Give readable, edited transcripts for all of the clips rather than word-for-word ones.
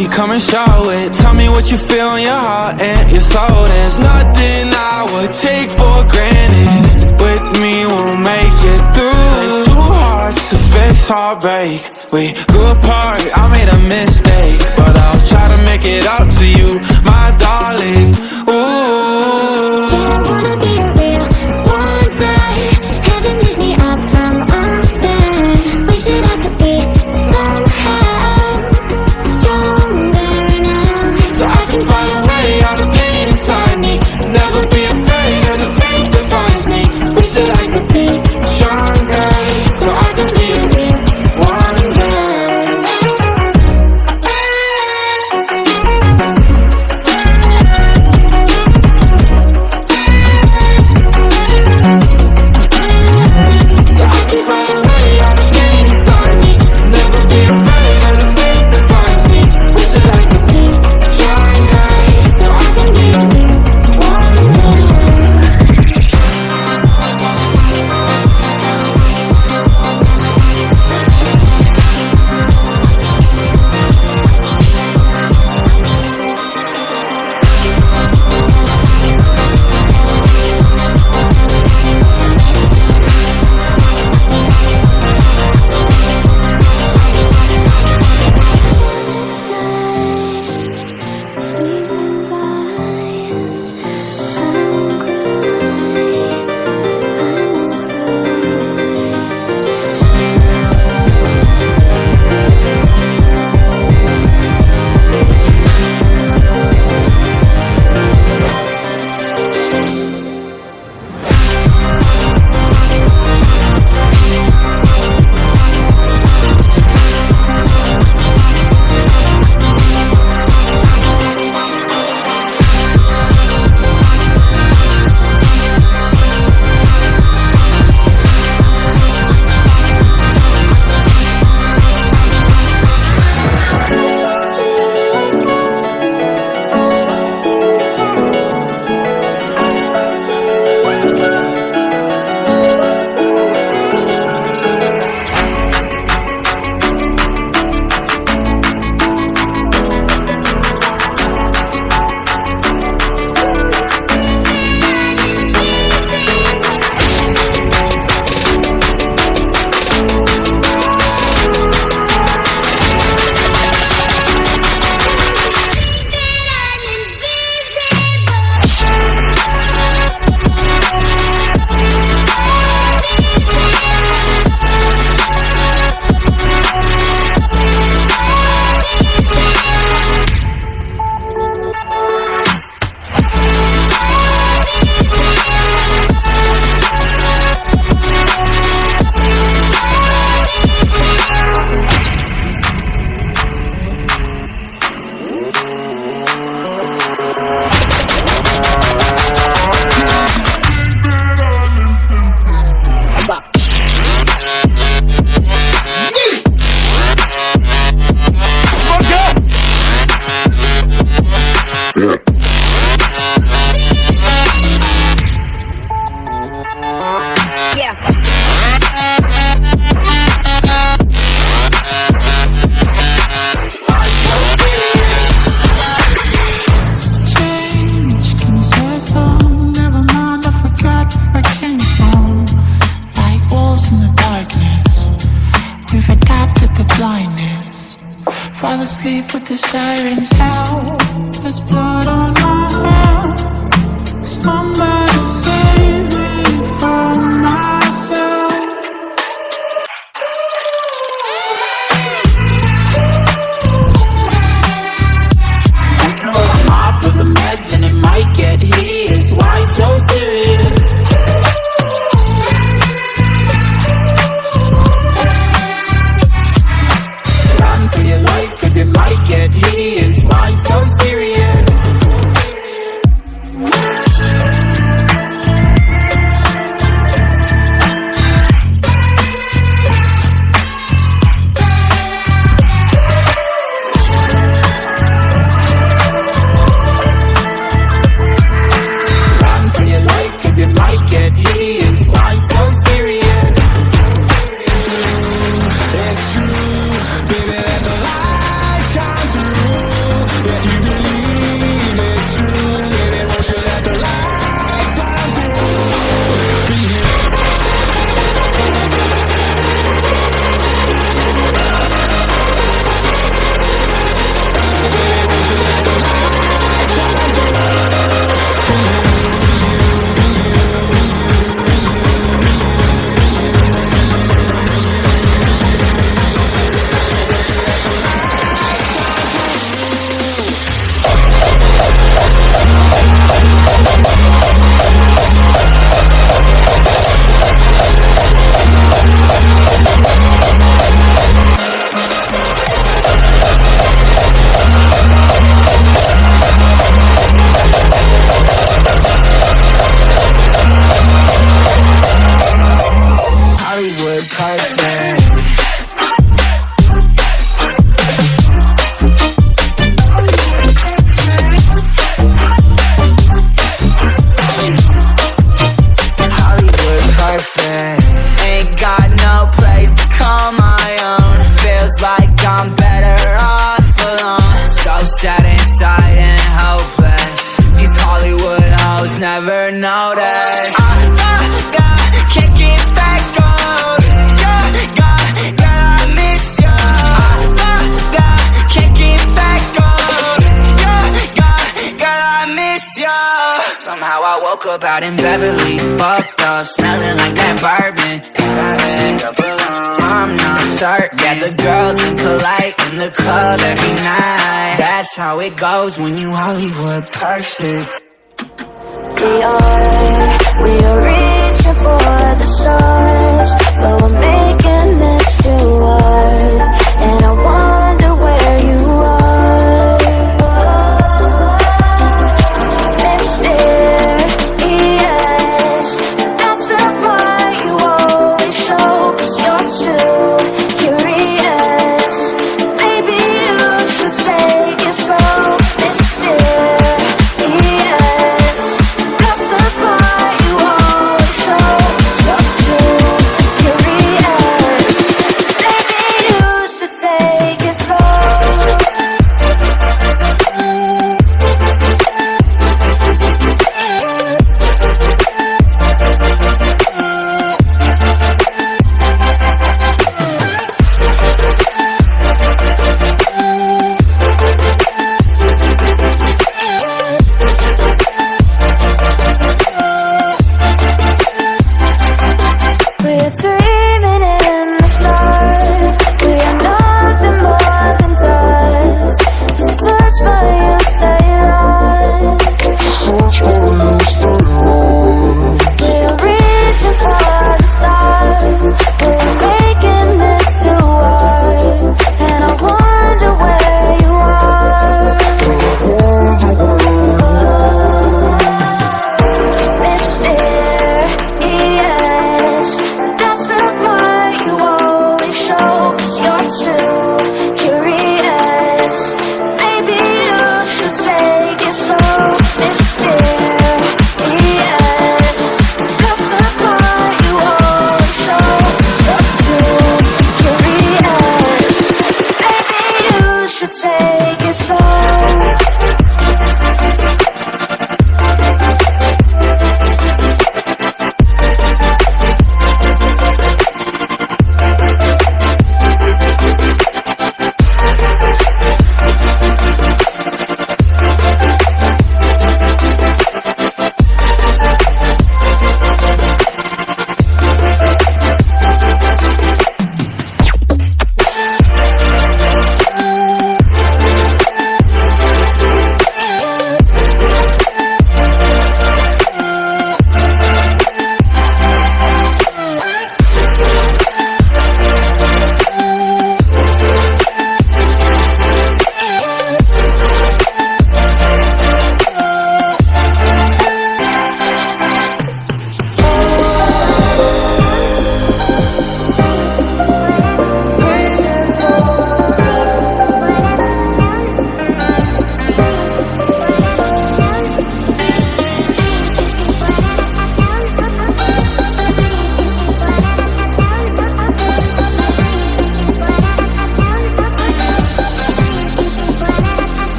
baby, come and show it. Tell me what you feel in your heart and your soul. There's nothing I would take for granted. With me, we'll make it through. It's two hearts to fix heartbreak. We grew apart, I made a mistake, but I'll try to make it up to you, my darling. Ooh, yeah, I wanna be a real one day. Heaven lifts me up from under. Wish that I could be somehow stronger now, so I can find a way out of pain inside me. Never be afraid of the fate that finds me. Wish that I could be stronger, so I can be a real one day. So I can find a way out of pain inside me. Never be afraid of the fate that finds me. Wish that I could be stronger, so I can be a real one day. Fall asleep with the sirens out. There's blood on my hands. Somebody save me from myself. I'm off of the meds and it might get hideous. Why so serious? Run for your life, cause it might get hideous. Why so serious? Run for your life, cause it might get hideous. Why so serious? It's true, baby, let the light shine through. I'm better off alone. So sad inside and hopeless. These Hollywood hoes never notice. Can't get back on. Girl, I miss you. Can't get back on. Girl, I miss you. Somehow I woke up out in Beverly, fucked up, smelling like that bourbon. I end up alone, I'm not certain. Yeah, the girls seem polite in the club every night. That's how it goes when you Hollywood perfect. We are reaching for the stars, but we're making this too hard. And I wonder where you are, mysterious. That's the part you always show, 'cause you're too curious. Maybe you should take it slow, mysterious. That's the part you always show, 'cause you're too curious. Maybe you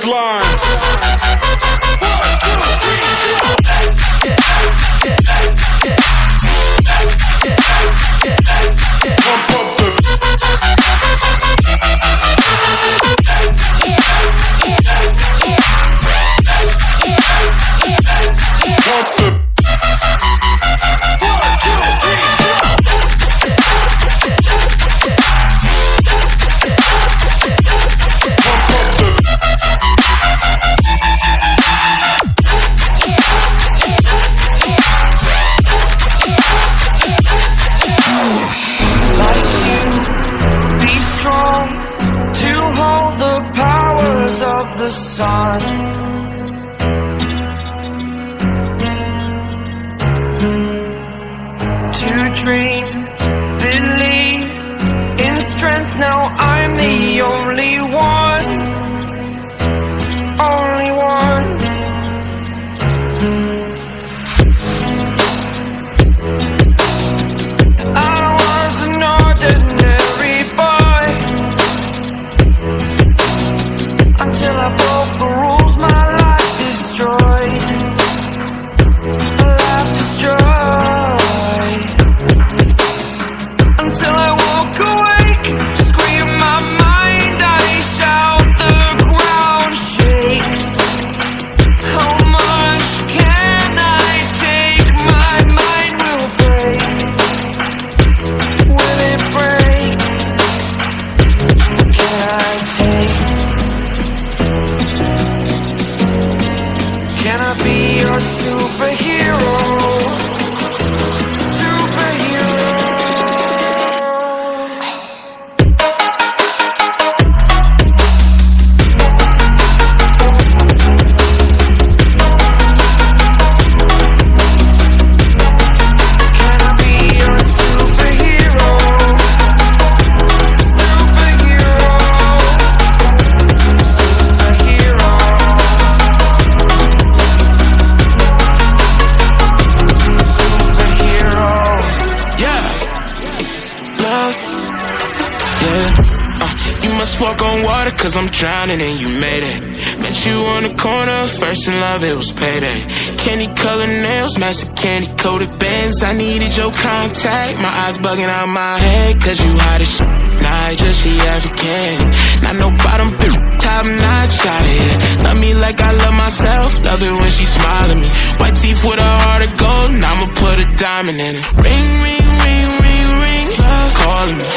chorus line. Of the sun, to dream, believe in strength. Now I'm the only one, only one. I was an ordinary boy until I broke the rules, my life destroyed. My life destroyed. Until I walk awake, scream my mind, I shout, the ground shakes. How much can I take? My mind will break. Will it break? Can I take? Can I be your superhero? Superhero. Can I be your superhero? Superhero. Superhero. Walk on water cause I'm drowning and you made it. Met you on the corner, first in love, it was payday. Candy colored nails, match the candy coated bands. I needed your contact, my eyes bugging out my head. Cause you hot as shit, nah, just she African. Not no bottom, top notch out of here. Love me like I love myself, love it when she smile at me. White teeth with a heart of gold, and I'ma put a diamond in it. Ring, ring, ring, ring, ring, love calling me.